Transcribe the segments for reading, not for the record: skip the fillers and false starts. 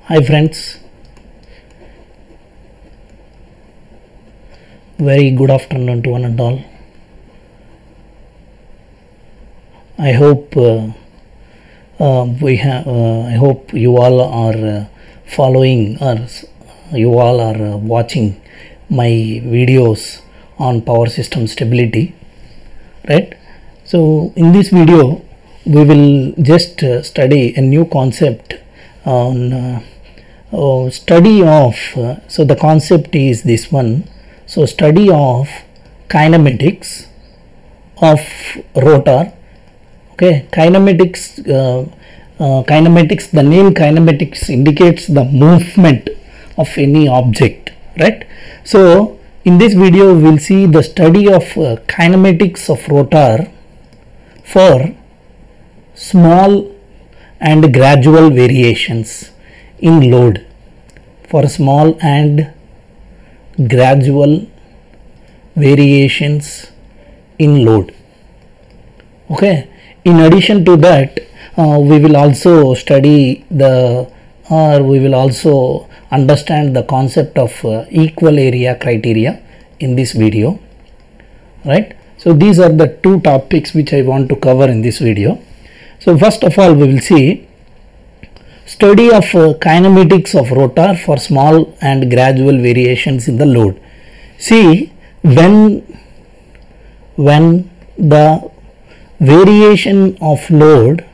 Hi friends, very good afternoon to one and all. I hope I hope you all are following or you all are watching my videos on power system stability, right? So in this video we will just study a new concept on study of so the concept is this one. So study of kinematics of rotor. Okay, kinematics, kinematics, the name kinematics indicates the movement of any object, right? So in this video we will see the study of kinematics of rotor for small and gradual variations in load, for small and gradual variations in load. Okay, in addition to that we will also study the we will also understand the concept of equal area criteria in this video, right? So these are the two topics which I want to cover in this video. So first of all we will see study of kinematics of rotor for small and gradual variations in the load. See, when the variation of load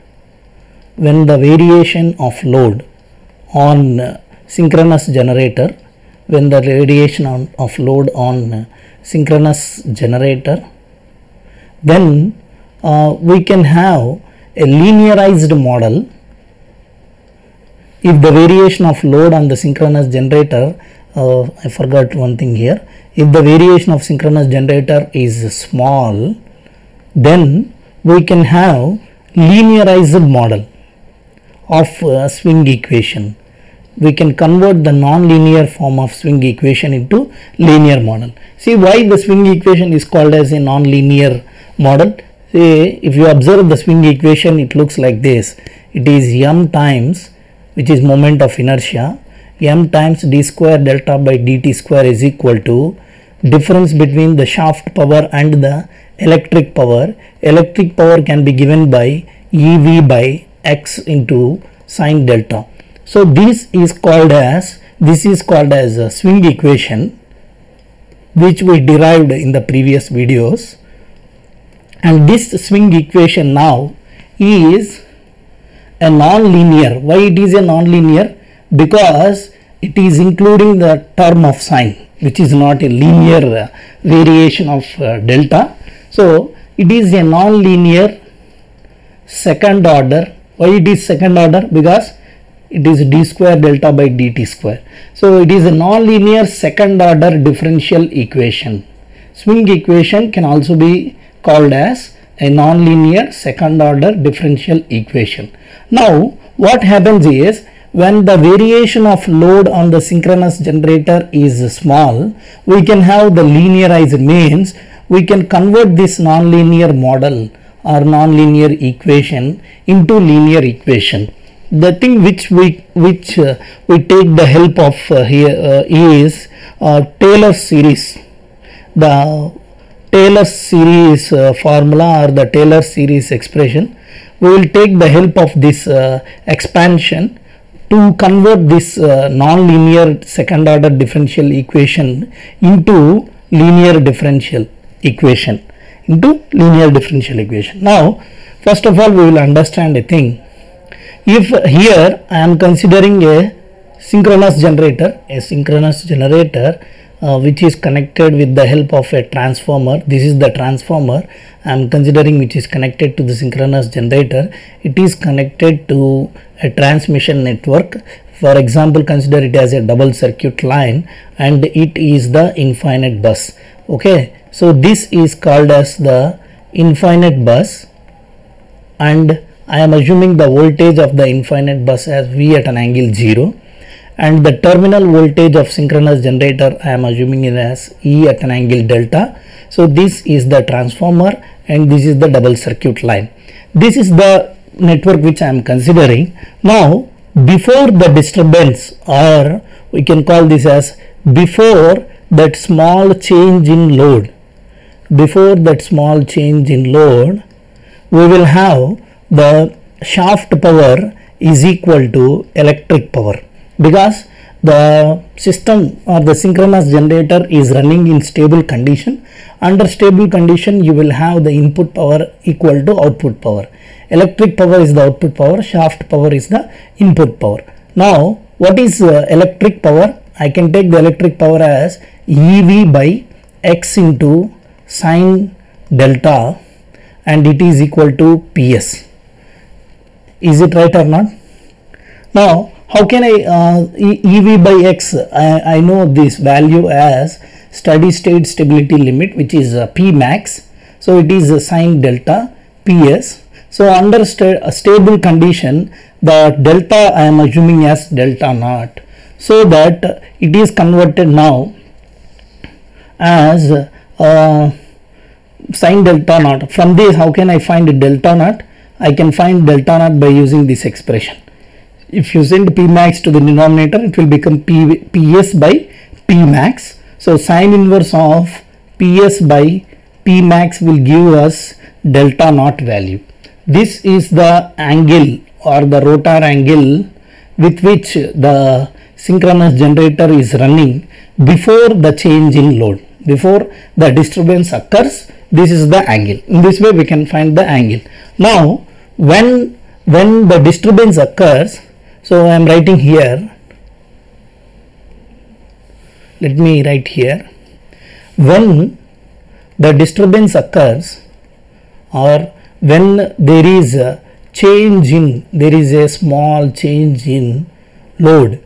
on synchronous generator, when the variation of load on synchronous generator, then we can have a linearized model. If the variation of load on the synchronous generator, I forgot one thing here, if the variation of synchronous generator is small, then we can have linearized model of swing equation. We can convert the non-linear form of swing equation into linear model. See why the swing equation is called as a non-linear model. See, if you observe the swing equation, it looks like this. It is m times, which is moment of inertia, m times d square delta by dt square is equal to difference between the shaft power and the electric power. Electric power can be given by EV by x into sine delta. So this is called as a swing equation, which we derived in the previous videos. And this swing equation now is a non-linear. Why it is a non-linear? Because it is including the term of sine, which is not a linear variation of delta. So it is a non-linear second order. Why it is second order? Because it is d square delta by dt square. So it is a non-linear second order differential equation. Swing equation can also be called as a non-linear second order differential equation. Now what happens is, when the variation of load on the synchronous generator is small, we can have the linearized, means we can convert this non-linear model or non-linear equation into linear equation. The thing which we take the help of here is Taylor series. The Taylor series formula or the Taylor series expression. We will take the help of this expansion to convert this non-linear second order differential equation into linear differential equation. Now first of all we will understand a thing. If here I am considering a synchronous generator, which is connected with the help of a transformer. This is the transformer I am considering, which is connected to the synchronous generator. It is connected to a transmission network. For example, consider it as a double circuit line, and it is the infinite bus. Okay, so this is called as the infinite bus, and I am assuming the voltage of the infinite bus as V at an angle 0. and the terminal voltage of synchronous generator I am assuming it as E at an angle delta. So this is the transformer and this is the double circuit line. This is the network which I am considering. Now before the disturbance, or we can call this as before that small change in load, before that small change in load, we will have the shaft power is equal to electric power, because the system or the synchronous generator is running in stable condition. Under stable condition you will have the input power equal to output power. Electric power is the output power, shaft power is the input power. Now what is electric power? I can take the electric power as EV by X into sine delta, and it is equal to PS. Is it right or not? Now how can I EV by X, I know this value as steady state stability limit, which is P max. So it is sine delta PS. So under a stable condition, the delta I am assuming as delta naught, so that it is converted now as sine delta naught. From this, how can I find delta naught? I can find delta naught by using this expression. If you send P max to the denominator, it will become PS by P max. So sine inverse of PS by P max will give us delta naught value. This is the angle or the rotor angle with which the synchronous generator is running before the change in load, before the disturbance occurs. This is the angle. In this way we can find the angle. Now when the disturbance occurs, so I am writing here, let me write here, when the disturbance occurs, or when there is a change in, there is a small change in load,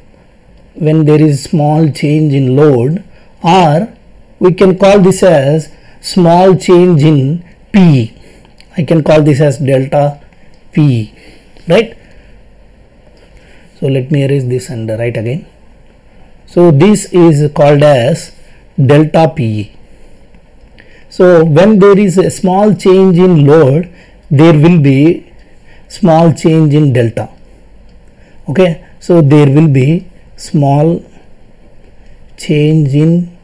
when there is small change in load, or we can call this as small change in PE, I can call this as delta PE, right? So let me erase this and write again. So this is called as delta PE. So when there is a small change in load, there will be small change in delta. Okay, so there will be small change in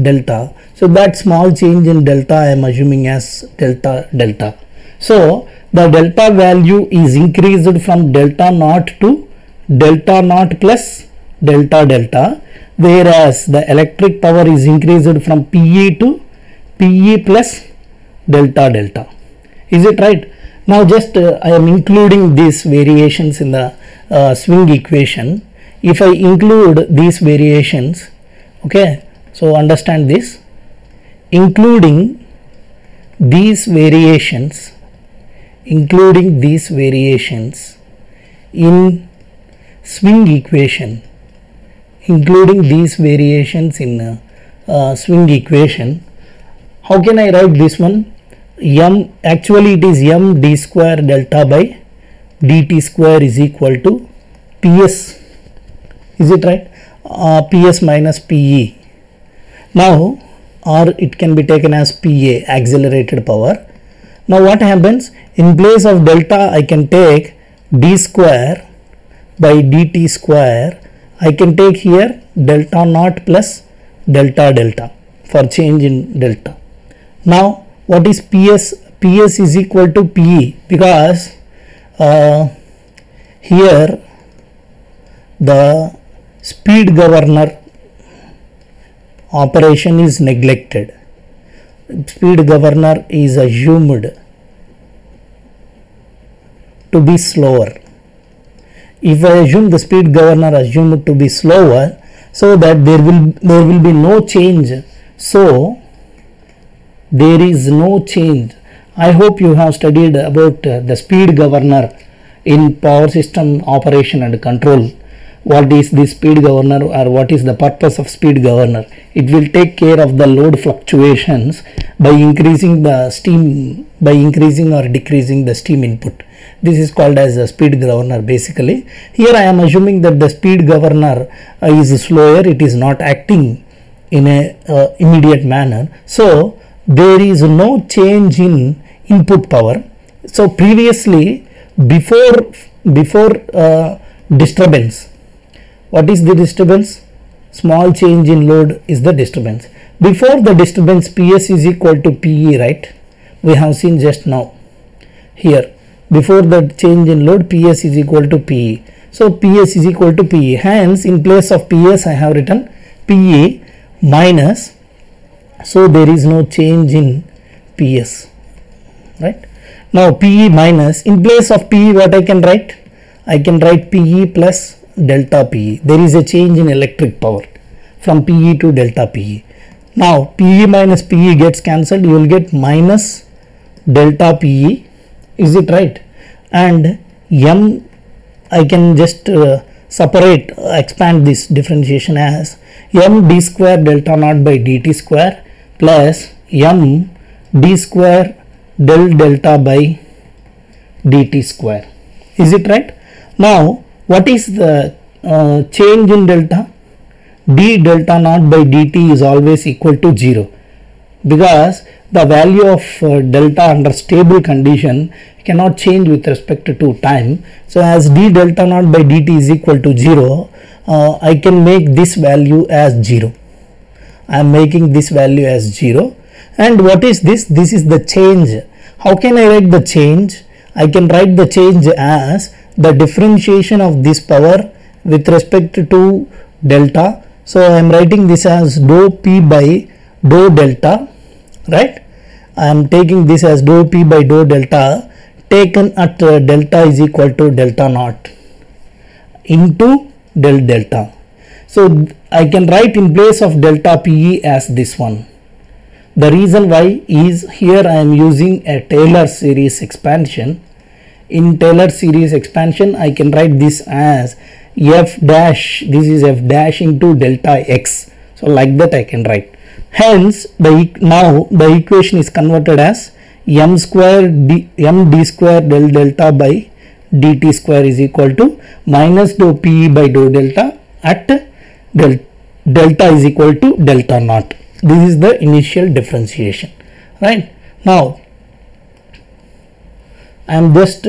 delta. So that small change in delta I am assuming as delta. So the delta value is increased from delta naught to delta naught plus delta, whereas the electric power is increased from PE to PE plus delta. Is it right? Now just I am including these variations in the swing equation. If I include these variations, okay, so understand this, including these variations in swing equation, how can I write this one? M, actually it is m d square delta by dt square is equal to PS. Is it right? PS minus PE. Now, or it can be taken as PA, accelerated power. Now what happens? In place of delta I can take d square by dt square. I can take here delta naught plus delta for change in delta. Now what is PS? PS is equal to PE, because here the speed governor operation is neglected. Speed governor is assumed to be slower. If I assume the speed governor assumed to be slower, so that there will be no change. So there is no change. I hope you have studied about the speed governor in power system operation and control. what is the speed governor or what is the purpose of speed governor. It will take care of the load fluctuations by increasing the steam, by increasing or decreasing the steam input. This is called as a speed governor basically. Here I am assuming that the speed governor is slower, it is not acting in a immediate manner. So there is no change in input power. So previously, before disturbance, what is the disturbance? Small change in load is the disturbance. Before the disturbance, PS is equal to PE, right? We have seen just now here. Before the change in load, PS is equal to PE. So PS is equal to PE. Hence, in place of PS, I have written PE minus. So there is no change in PS, right? Now PE minus, in place of PE, what I can write? I can write PE plus delta PE. There is a change in electric power from PE to delta PE. Now PE minus PE gets cancelled, you will get minus delta PE, is it right? And M, I can just separate, expand this differentiation as M d square delta naught by dt square plus M d square del delta by dt square, is it right? Now what is the change in delta? D delta naught by dt is always equal to 0 because the value of delta under stable condition cannot change with respect to time. So as d delta naught by dt is equal to 0, I can make this value as 0. I am making this value as 0. And what is this? This is the change. How can I write the change? I can write the change as the differentiation of this power with respect to delta. So I am writing this as dou p by dou delta, right? I am taking this as dou p by dou delta taken at delta is equal to delta naught into del delta. So I can write in place of delta PE as this one. The reason why is here I am using a Taylor series expansion. In Taylor series expansion, I can write this as f dash, this is f dash into delta x. So like that I can write. Hence now the equation is converted as m square d square del delta by dt square is equal to minus dou PE by dou delta at delta is equal to delta naught. This is the initial differentiation, right? Now I am just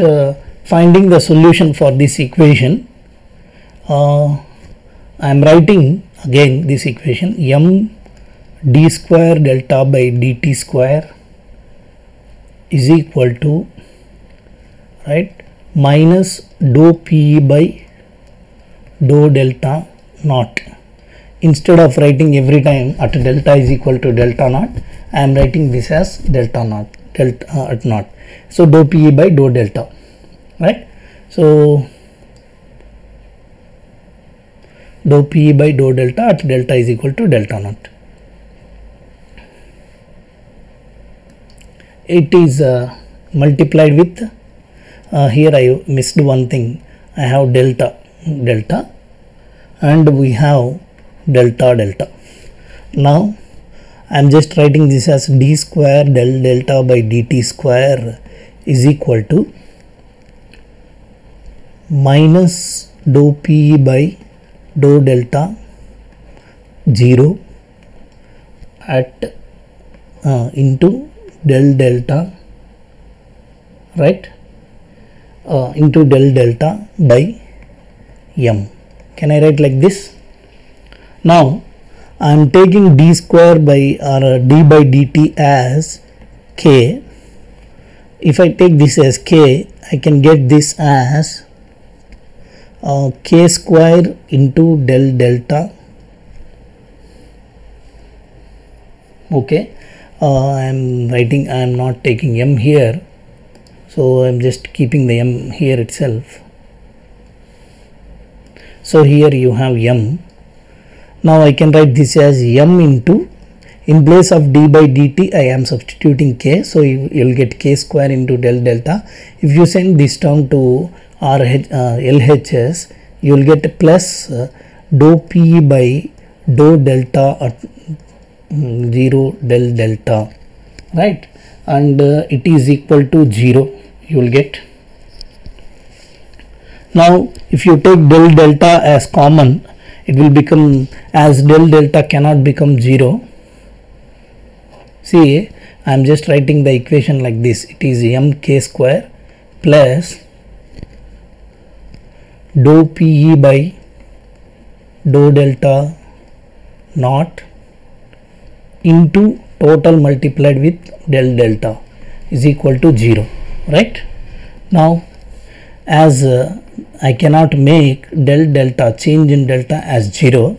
finding the solution for this equation. I am writing again this equation m d square delta by dt square is equal to, right, minus dou PE by dou delta naught. Instead of writing every time at delta is equal to delta naught, I am writing this as delta naught, delta at naught. So dou PE by dou delta, right? So dou PE by dou delta at delta is equal to delta naught. It is multiplied with here I missed one thing. I have delta and we have delta. Now I am just writing this as d square del delta by dt square is equal to minus dou PE by dou delta 0 at into del delta, right, into del delta by m. Can I write like this? Now I am taking d square by or d by dt as k. If I take this as k, I can get this as k square into del delta. Okay, I am writing, I am not taking m here, so I am just keeping the m here itself. So here you have m. Now I can write this as m into, in place of d by dt I am substituting k, so you will get k square into del delta. If you send this term to LHS, you will get plus dou p by dou delta at 0 del delta, right, and it is equal to 0 you will get. Now if you take del delta as common, it will become, as del delta cannot become 0, see I am just writing the equation like this. It is mk square plus dou pe by dou delta naught into total multiplied with del delta is equal to 0, right. Now as I cannot make del delta, change in delta, as 0,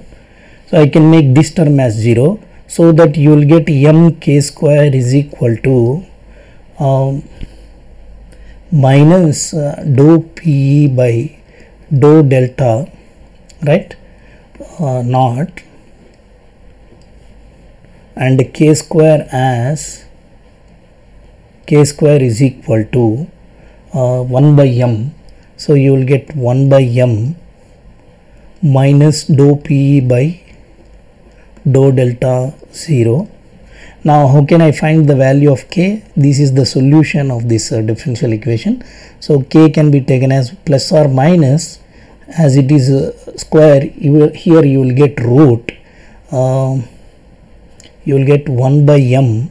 so I can make this term as 0, so that you will get mk square is equal to minus dou pe by dou delta, right, naught, and k square as k square is equal to 1 by m, so you will get 1 by m minus dou pe by dou delta 0. Now how can I find the value of k? This is the solution of this differential equation. So k can be taken as plus or minus, as it is square, here you will get root, you will get 1 by m,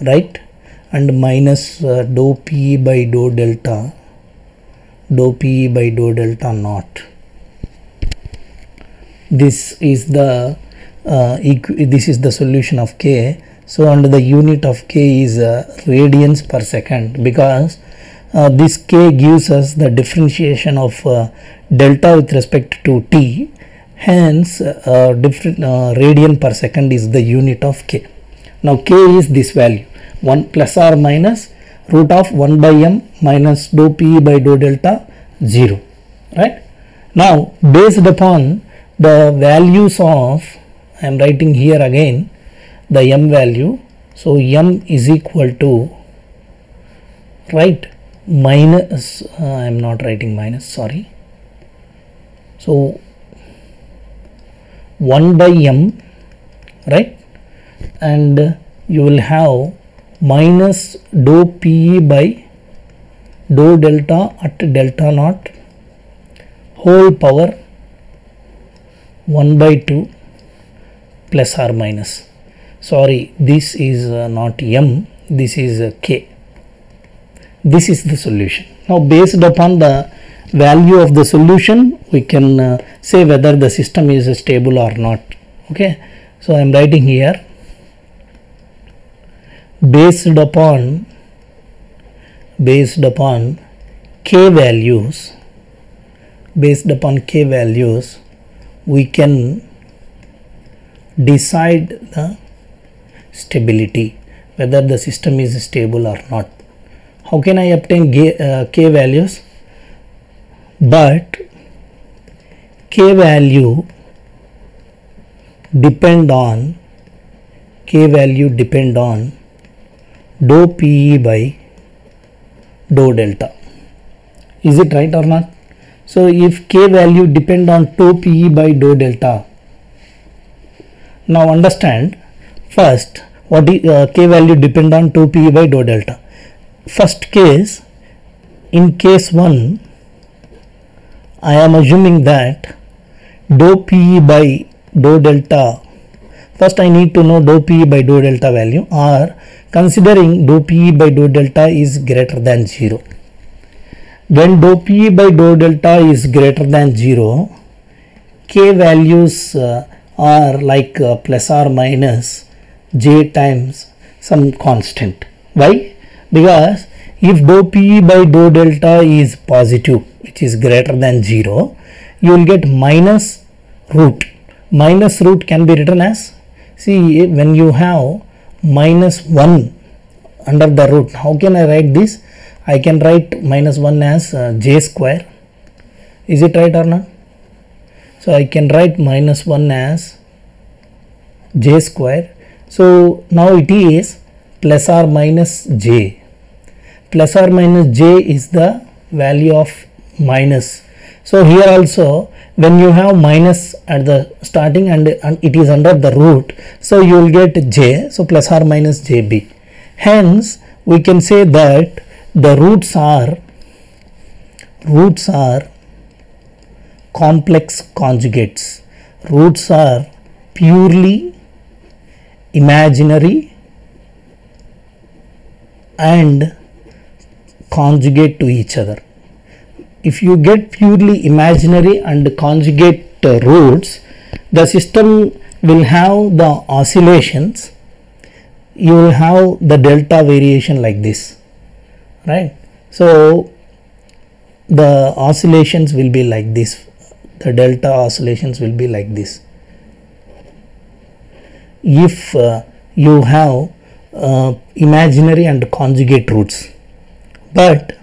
right, and minus dou p by dou delta naught. This is the this is the solution of k. So and the unit of k is radians per second, because this k gives us the differentiation of delta with respect to t, hence radian per second is the unit of k. Now k is this value, 1 plus or minus root of 1 by m minus dou p by dou delta 0, right. Now based upon the values of, I am writing here again the m value, so m is equal to, right, minus I am not writing minus, sorry, so 1 by m, right, and you will have minus dou pe by dou delta at delta naught whole power 1 by 2 plus or minus, sorry, this is not m, this is k. This is the solution. Now based upon the value of the solution, we can say whether the system is stable or not. Okay, so I am writing here, based upon k values, we can decide the stability, whether the system is stable or not. How can I obtain k values? But k value depend on dou pe by dou delta. Is it right or not? So if k value depend on dou pe by dou delta, now understand first what is k value depend on dou pe by dou delta. First case, in case 1, I am assuming that dou pe by dou delta, first I need to know dou pe by dou delta value, or considering dou pe by dou delta is greater than 0. When dou pe by dou delta is greater than 0, k values are like plus or minus j times some constant. Why? Because if dou pe by dou delta is positive, which is greater than 0, you will get minus root. Minus root can be written as, see, when you have minus 1 under the root, how can I write this? I can write minus 1 as j square. Is it right or not? So I can write minus 1 as j square. So now it is plus or minus j. Plus or minus j is the value of minus. So here also, when you have minus at the starting and it is under the root, so you will get j, so plus or minus jb. Hence we can say that the roots are complex conjugates. Roots are purely imaginary and conjugate to each other. If you get purely imaginary and conjugate roots, the system will have the oscillations. You will have the delta variation like this, right? So the oscillations will be like this. The delta oscillations will be like this. If you have imaginary and conjugate roots, but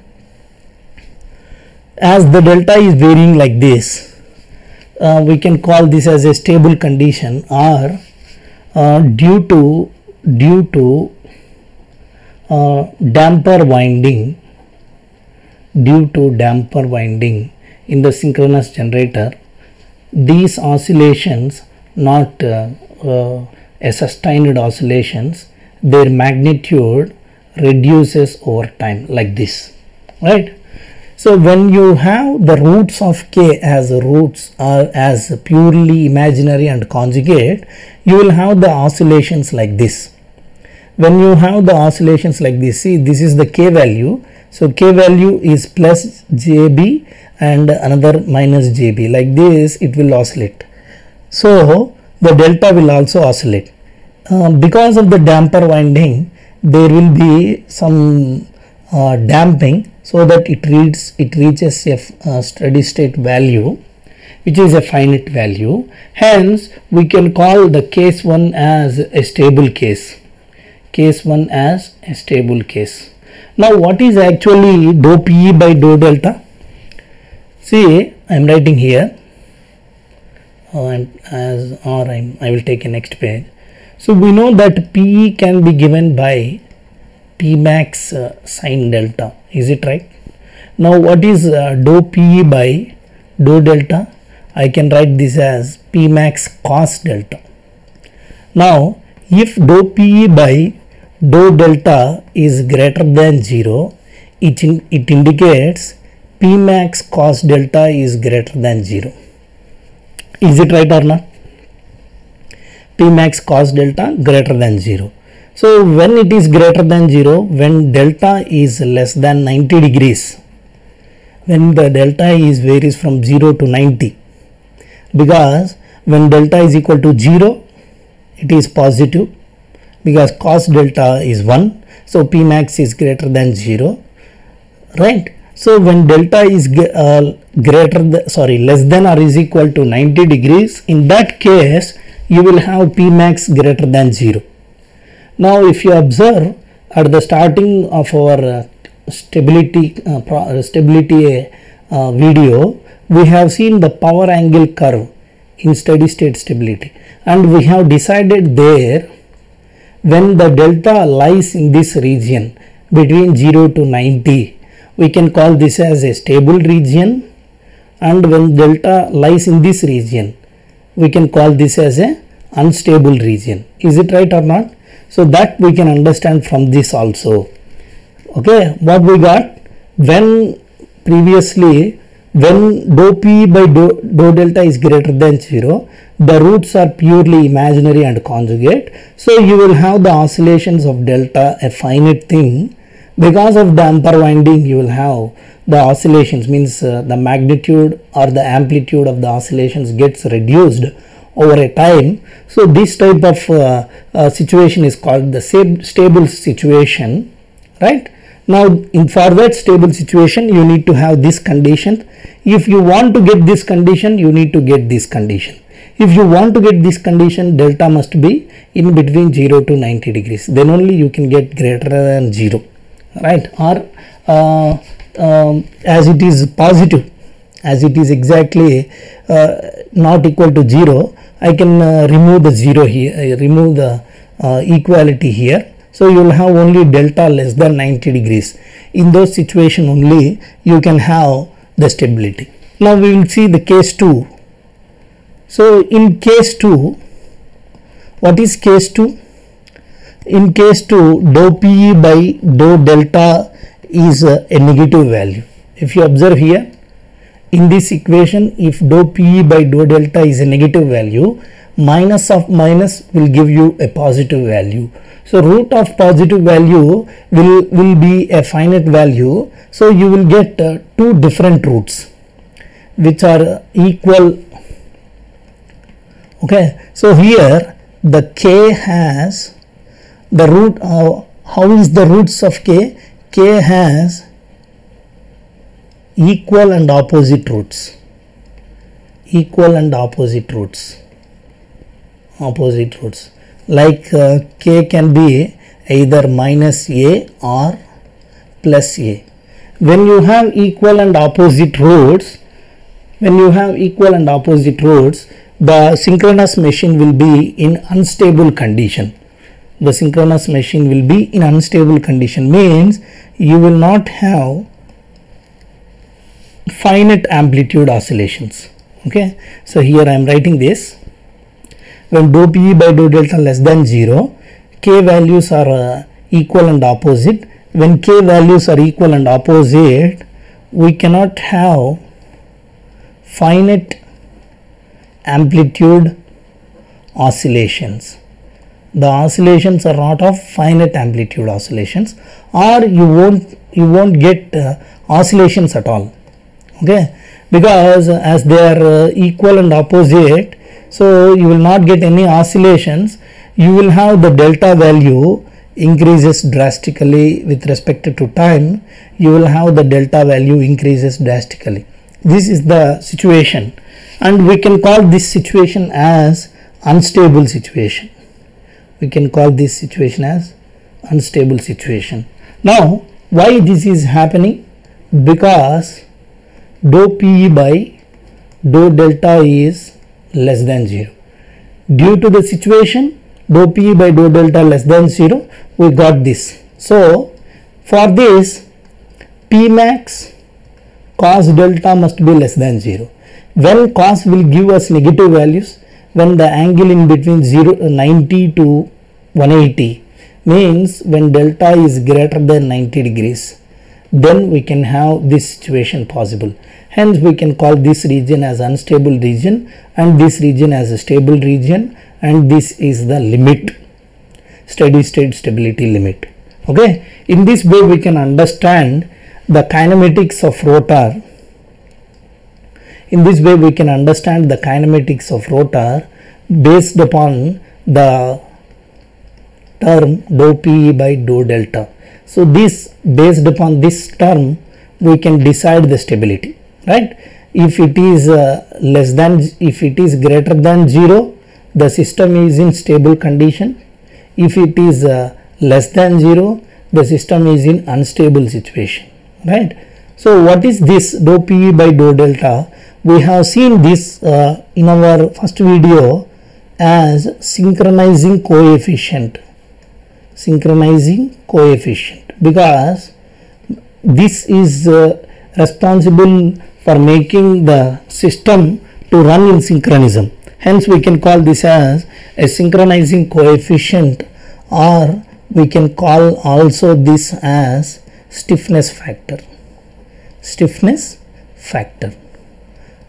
as the delta is varying like this, we can call this as a stable condition, or due to damper winding in the synchronous generator, these oscillations, not sustained oscillations, their magnitude reduces over time like this, right? So when you have the roots of k as roots or as purely imaginary and conjugate, you will have the oscillations like this. When you have the oscillations like this, see, this is the k value. So k value is plus jb and another minus jb. Like this it will oscillate. So the delta will also oscillate. Because of the damper winding, there will be some damping, so that it reaches a steady state value, which is a finite value. Hence we can call the case 1 as a stable case. Case 1 as a stable case. Now what is actually dou Pe by dou delta? See, I am writing here, I will take a next page. So we know that Pe can be given by P max sin delta. Is it right? Now what is dou Pe by dou delta? I can write this as P max cos delta. Now if dou Pe by dou delta is greater than 0, it indicates P max cos delta is greater than 0. Is it right or not? P max cos delta greater than 0. So when it is greater than 0, when delta is less than 90 degrees, when the delta varies from 0 to 90, because when delta is equal to 0, it is positive, because cos delta is 1, so P max is greater than 0, right? So when delta is less than or is equal to 90 degrees, in that case you will have P max greater than 0. Now if you observe at the starting of our stability video, we have seen the power angle curve in steady state stability, and we have decided there, when the delta lies in this region between 0 to 90, we can call this as a stable region, and when delta lies in this region, we can call this as a unstable region. Is it right or not? So that we can understand from this also. Okay, what we got, when previously when dou Pe by dou delta is greater than 0, the roots are purely imaginary and conjugate, so you will have the oscillations of delta a finite thing. Because of damper winding, you will have the oscillations, means the magnitude or the amplitude of the oscillations gets reduced over a time. So this type of situation is called the stable situation, right? Now for that stable situation, you need to have this condition. If you want to get this condition, you need to get this condition. If you want to get this condition, delta must be in between 0 to 90 degrees, then only you can get greater than 0, right? Or as it is positive, as it is exactly not equal to 0, I can remove the 0 here, remove the equality here. So you will have only delta less than 90 degrees. In those situations only you can have the stability. Now we will see the case 2. So in case 2, what is case 2? In case 2, dou PE by dou delta is a negative value. If you observe here, in this equation, if dou PE by dou delta is a negative value, minus of minus will give you a positive value. So root of positive value will be a finite value. So you will get two different roots which are equal. Okay, so here the k has the root. How is the roots of k? K has equal and opposite roots. Equal and opposite roots. Opposite roots. Like k can be either minus a or plus a. When you have equal and opposite roots, the synchronous machine will be in unstable condition. The synchronous machine will be in unstable condition, means you will not have finite amplitude oscillations. Okay, so here I am writing this. When dou PE by dou delta less than 0, k values are equal and opposite. When k values are equal and opposite, we cannot have finite amplitude oscillations. The oscillations are not of finite amplitude oscillations, or you won't get oscillations at all. Okay, because as they are equal and opposite, so you will not get any oscillations. You will have the delta value increases drastically with respect to time. You will have the delta value increases drastically. This is the situation, and we can call this situation as unstable situation. We can call this situation as unstable situation. Now why this is happening? Because dou PE by dou delta is less than 0. Due to the situation dou PE by dou delta less than 0, we got this. So for this, P max cos delta must be less than 0. When cos will give us negative values, when the angle in between 90 to 180, means when delta is greater than 90 degrees, then we can have this situation possible. Hence we can call this region as unstable region and this region as a stable region, and this is the limit, steady state stability limit. Okay, in this way we can understand the kinematics of rotor. In this way we can understand the kinematics of rotor based upon the term dou PE by dou delta. So this, based upon this term, we can decide the stability, right? If it is if it is greater than 0, the system is in stable condition. If it is less than 0, the system is in unstable situation, right? So what is this dou PE by dou delta? We have seen this in our first video as synchronizing coefficient. Synchronizing coefficient, because this is responsible for making the system to run in synchronism. Hence we can call this as a synchronizing coefficient, or we can call also this as stiffness factor. Stiffness factor.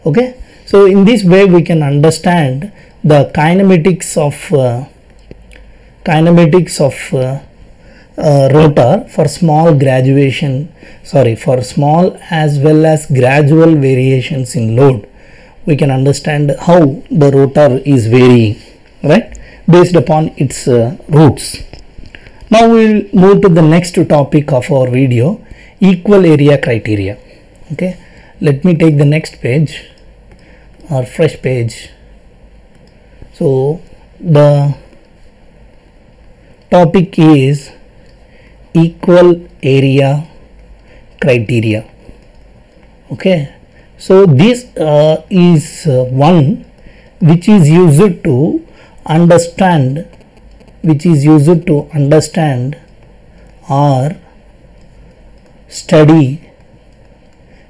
Okay, so in this way we can understand the kinematics of rotor for small for small as well as gradual variations in load. We can understand how the rotor is varying, right, based upon its roots. Now we will move to the next topic of our video, equal area criteria. Okay, let me take the next page or fresh page. So the topic is equal area criteria. Okay, so this is one which is used to understand or study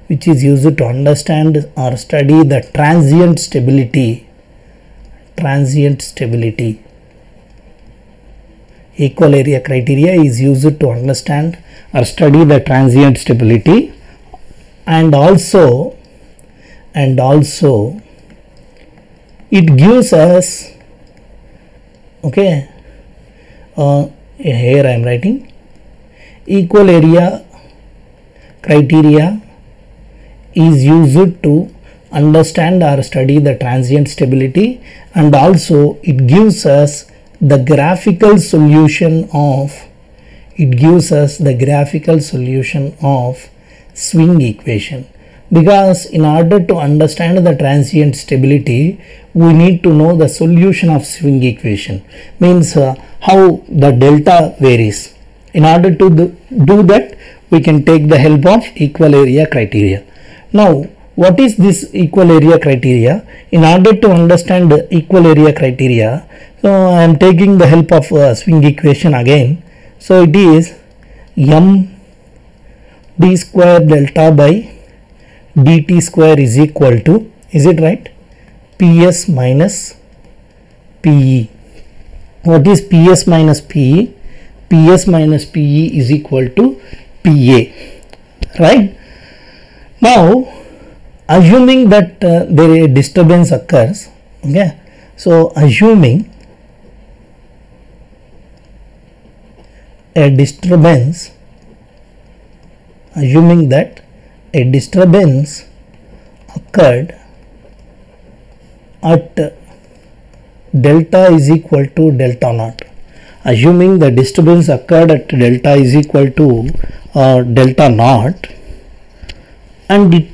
which is used to understand or study the transient stability. Equal area criteria is used to understand or study the transient stability, and also it gives us, okay, here I am writing equal area criteria is used to understand or study the transient stability, and also it gives us the graphical solution of swing equation. Because in order to understand the transient stability, we need to know the solution of swing equation, means how the delta varies. In order to do that, we can take the help of equal area criteria. Now, what is this equal area criteria? In order to understand the equal area criteria, so I am taking the help of swing equation again. So it is m d square delta by dt square is equal to, is it right, PS minus PE. What is PS minus PE? PS minus PE is equal to PA, right? Now, assuming that there a disturbance occurs, okay, so assuming that a disturbance occurred at delta is equal to delta naught. Assuming the disturbance occurred at delta is equal to delta naught, and it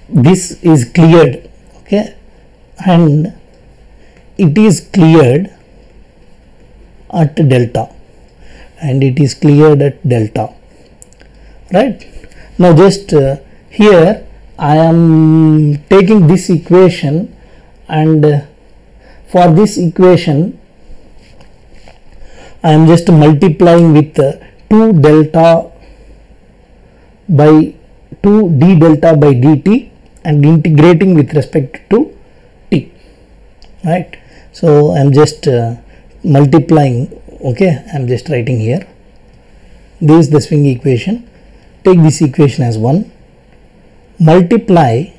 this is cleared, okay, and it is cleared at delta, right? Now just here I am taking this equation, and for this equation I am just multiplying with 2 d delta by dt and integrating with respect to t, right? So I am just multiplying, okay, I am just writing here, this is the swing equation. Take this equation as 1, multiply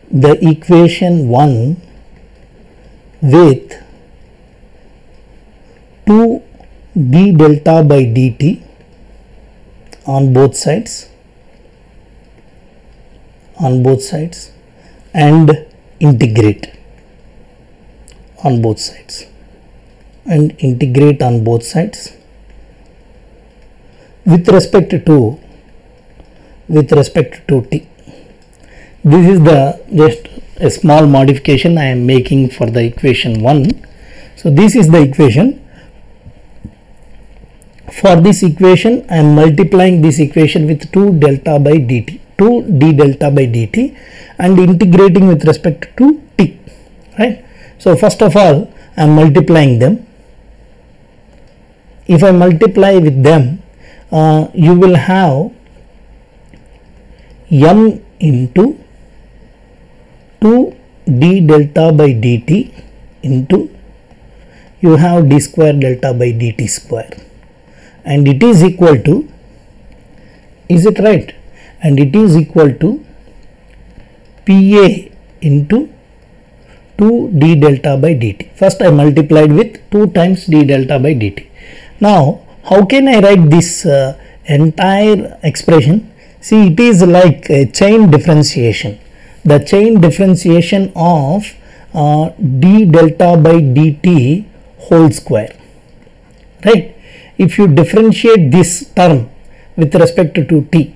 the equation 1 with 2 d delta by dt on both sides, and integrate on both sides, with respect to t. This is the just a small modification I am making for the equation 1. So this is the equation. For this equation I am multiplying this equation with 2 d delta by dt and integrating with respect to t, right? So first of all I am multiplying them. If I multiply with them, you will have m into 2 d delta by dt into, you have d square delta by dt square, and it is equal to, is it right, and it is equal to PA into 2 d delta by dt. First I multiplied with 2 times d delta by dt. Now how can I write this entire expression? See, it is like a chain differentiation, the chain differentiation of d delta by dt whole square, right? If you differentiate this term with respect to t,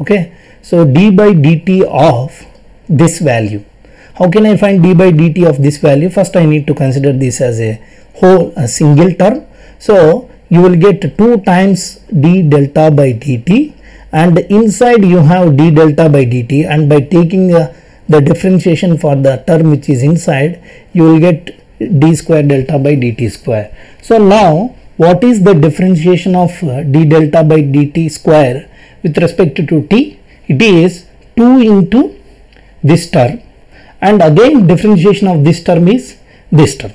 okay, so d by dt of this value, how can I find d by dt of this value? First I need to consider this as a single term. So you will get 2 times d delta by dt, and inside you have d delta by dt, and by taking the differentiation for the term which is inside, you will get d square delta by dt square. So now what is the differentiation of d delta by dt square with respect to t? It is 2 into this term, and again differentiation of this term is this term.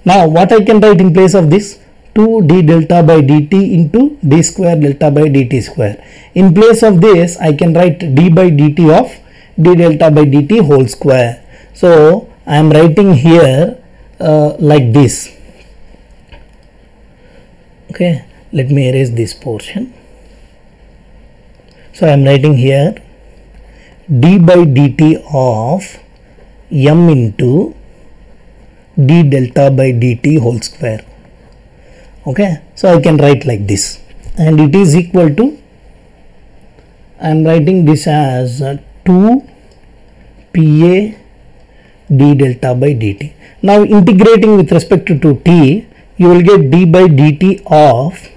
Now what I can write in place of this? 2 d delta by dt into d square delta by dt square. In place of this I can write d by dt of d delta by dt whole square. So I am writing here like this. Okay, let me erase this portion. So I am writing here d by dt of m into d delta by dt whole square. Okay, so I can write like this, and it is equal to, I am writing this as 2 pa d delta by dt. Now integrating with respect to t, you will get d by dt of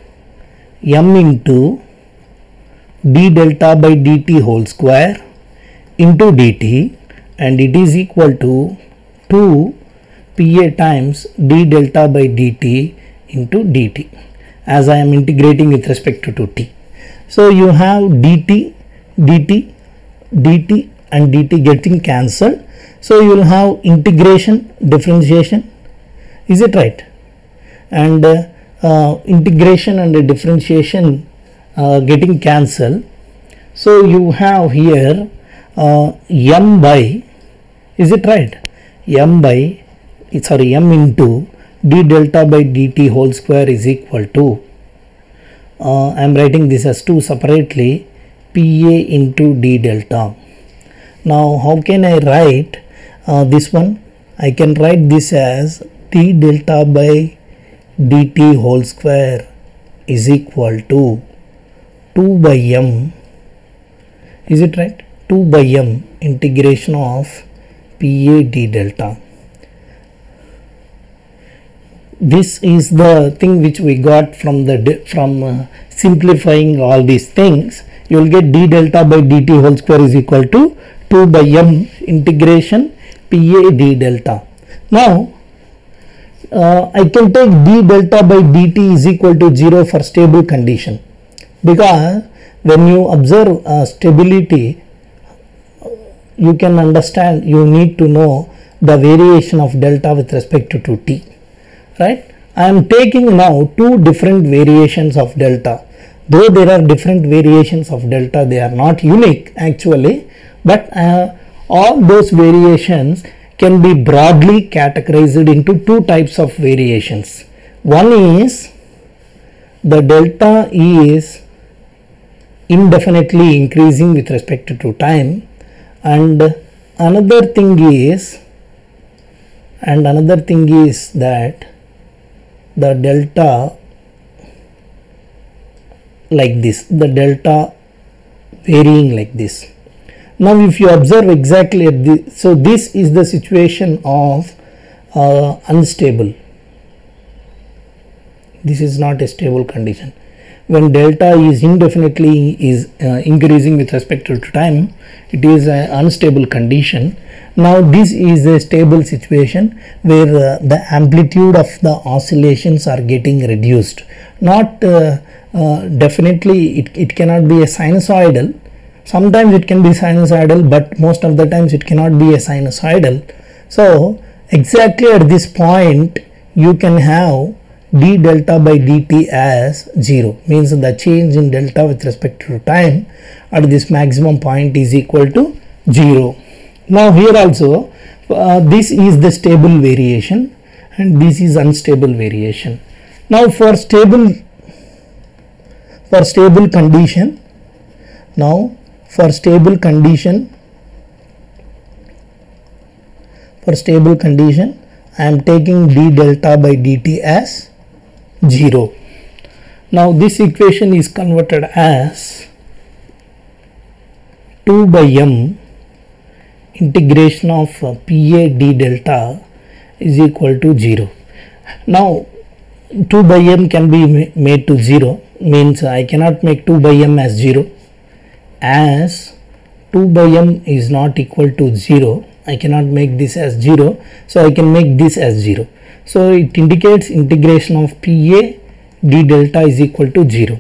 m into d delta by dt whole square into dt, and it is equal to 2 pa times d delta by dt into dt, as I am integrating with respect to t. So you have dt, dt, dt and dt getting cancelled. So you will have integration, differentiation, is it right? And integration and differentiation getting cancelled. So you have here m by, is it right? M into d delta by dt whole square is equal to, I am writing this as 2 separately, pa into d delta. Now how can I write this one? I can write this as d delta by dt whole square is equal to 2 by m, is it right? 2 by m integration of pa d delta. This is the thing which we got from the simplifying all these things. You will get d delta by dt whole square is equal to 2 by m integration pa d delta. Now I can take d delta by dt is equal to 0 for stable condition, because when you observe stability, you can understand, you need to know the variation of delta with respect to t. Right? I am taking now 2 different variations of delta. Though there are different variations of delta, they are not unique actually, but all those variations can be broadly categorized into 2 types of variations. One is the delta is indefinitely increasing with respect to time, and another thing is that the delta like this, the delta varying like this. Now if you observe exactly at this, so this is the situation of unstable. This is not a stable condition. When delta is indefinitely increasing with respect to time, it is an unstable condition. Now this is a stable situation where the amplitude of the oscillations are getting reduced. Not definitely it cannot be a sinusoidal. Sometimes it can be sinusoidal, but most of the times it cannot be a sinusoidal. So exactly at this point you can have d delta by dt as 0, means the change in delta with respect to time at this maximum point is equal to 0. Now here also this is the stable variation and this is unstable variation. Now for stable condition, I am taking d delta by dt as 0. Now this equation is converted as 2 by m integration of pa d delta is equal to 0. Now 2 by m can be made to 0, means I cannot make 2 by m as 0, as 2 by m is not equal to 0. I cannot make this as 0, so I can make this as 0. So it indicates integration of pa d delta is equal to 0.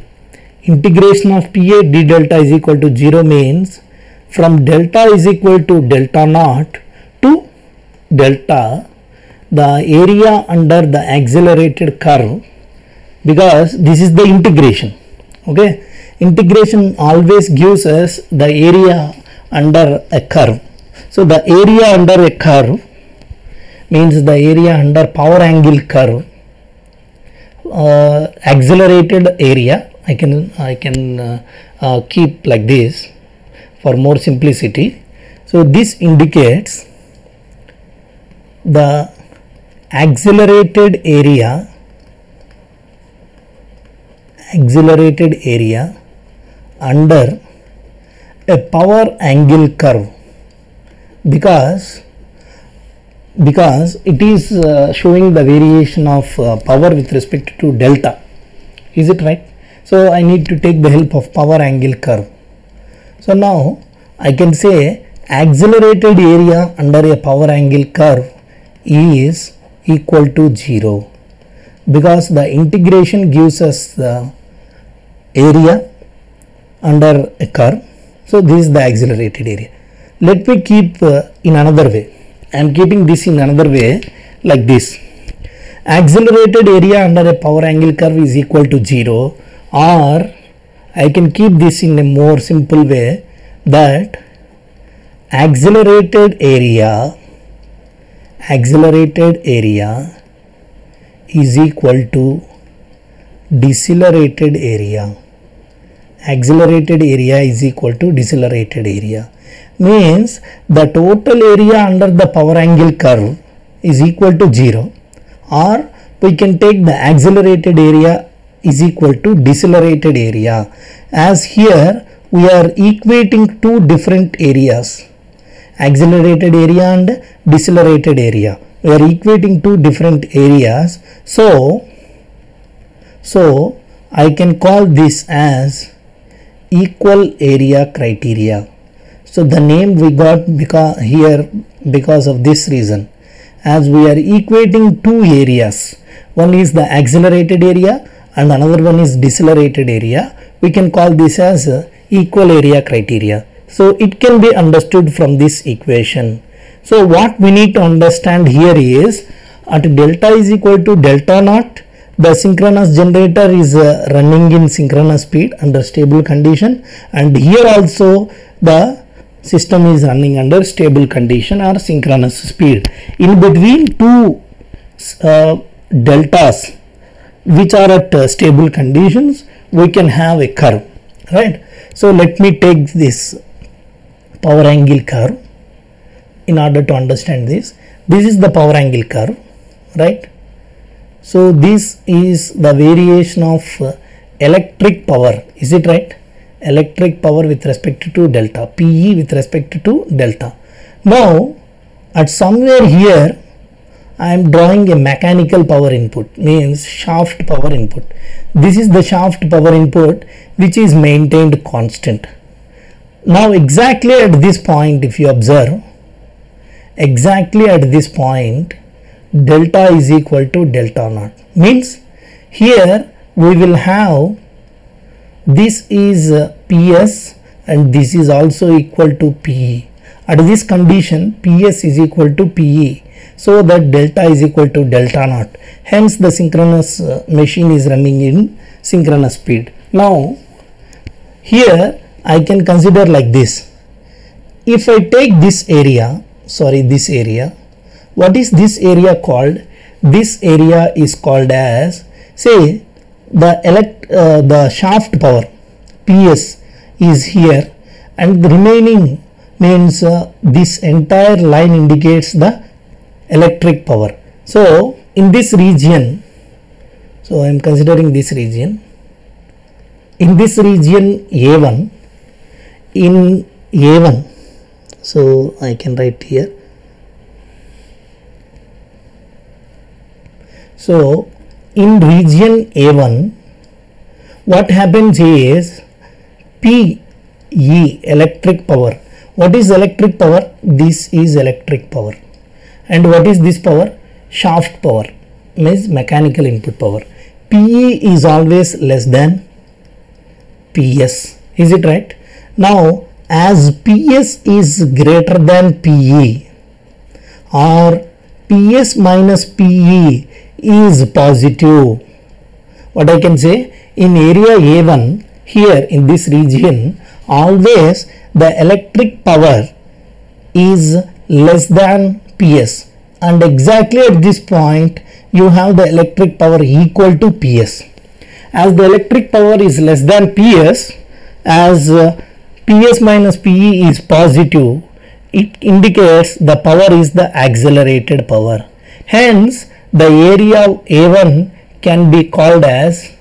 Integration of PA d delta is equal to 0 means from delta is equal to delta naught to delta, the area under the accelerated curve, because this is the integration. Okay, integration always gives us the area under a curve. So the area under a curve means the area under power angle curve, accelerated area. I can keep like this for more simplicity. So this indicates the accelerated area under a power angle curve, because it is showing the variation of power with respect to delta. Is it right? So I need to take the help of power angle curve. So now I can say accelerated area under a power angle curve is equal to 0, because the integration gives us the area under a curve. So this is the accelerated area. Let me keep in another way. I am keeping this in another way like this. Accelerated area under a power angle curve is equal to 0, or I can keep this in a more simple way, that accelerated area is equal to decelerated area. Accelerated area is equal to decelerated area means the total area under the power angle curve is equal to 0, or we can take the accelerated area is equal to decelerated area, as here we are equating two different areas, accelerated area and decelerated area. We are equating two different areas. So I can call this as equal area criteria. So the name we got because of this reason, as we are equating two areas, one is the accelerated area and another one is decelerated area, we can call this as equal area criteria. So it can be understood from this equation. So what we need to understand here is, at delta is equal to delta naught, the synchronous generator is running in synchronous speed under stable condition, and here also the system is running under stable condition or synchronous speed. In between two deltas which are at stable conditions, we can have a curve, right? So let me take this power angle curve in order to understand this. This is the power angle curve, right? So this is the variation of electric power, is it right? Electric power with respect to delta, PE with respect to delta. Now at somewhere here I am drawing a mechanical power input, means shaft power input. This is the shaft power input which is maintained constant. Now exactly at this point, if you observe, exactly at this point delta is equal to delta naught, means here we will have this is PS and this is also equal to PE. At this condition PS is equal to PE, so that delta is equal to delta naught, hence the synchronous machine is running in synchronous speed. Now here I can consider like this. If I take this area, what is this area called? This area is called as, say, the shaft power PS is here, and the remaining means this entire line indicates the electric power. So in this region, so I am considering this region, in this region A1, in A1, so I can write here. So in region A1, what happens is PE, electric power. What is electric power? This is electric power. And what is this power? Shaft power, means mechanical input power. PE is always less than PS. Is it right? Now, as PS is greater than PE, or PS minus PE is positive, what I can say, in area A1 here in this region, always the electric power is less than PS, and exactly at this point you have the electric power equal to PS. As the electric power is less than PS, as PS minus PE is positive, it indicates the power is the accelerated power. Hence, the area A1 can be called as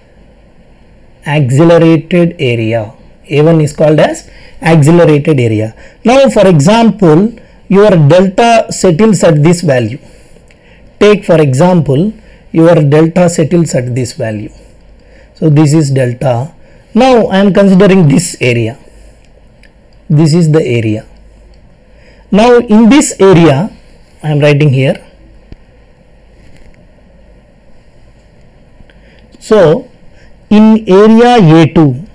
accelerated area. A1 is called as accelerated area. Now, for example, your delta settles at this value. Take for example, your delta settles at this value. So, this is delta. Now, I am considering this area. This is the area. Now, in this area, I am writing here. So, in area A2,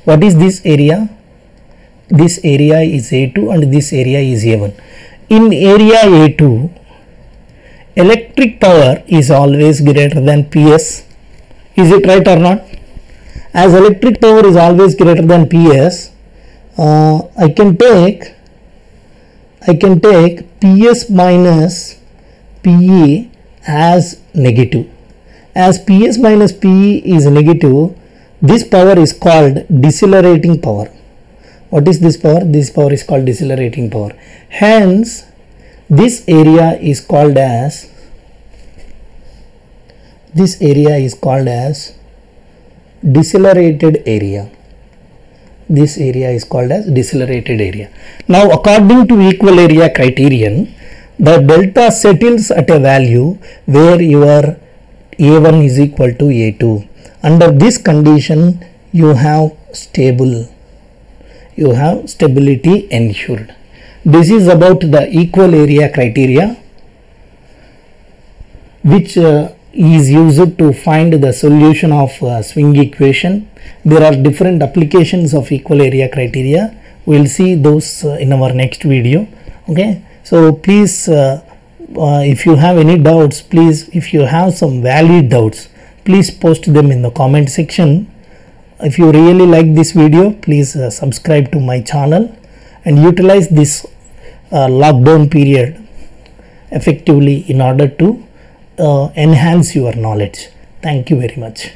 what is this area? This area is A2 and this area is A1. In area A2, electric power is always greater than PS. Is it right or not? As electric power is always greater than PS, I can take PS minus PE as negative. As PS minus PE is negative, this power is called decelerating power. What is this power? This power is called decelerating power. Hence, this area is called as decelerated area. This area is called as decelerated area. Now, according to equal area criterion, the delta settles at a value where your A1 is equal to A2. Under this condition, you have stability ensured. This is about the equal area criteria, which is used to find the solution of swing equation. There are different applications of equal area criteria. We will see those in our next video. Okay, so please, if you have any doubts, please, if you have some valid doubts, please post them in the comment section. If you really like this video, please subscribe to my channel and utilize this lockdown period effectively in order to enhance your knowledge. Thank you very much.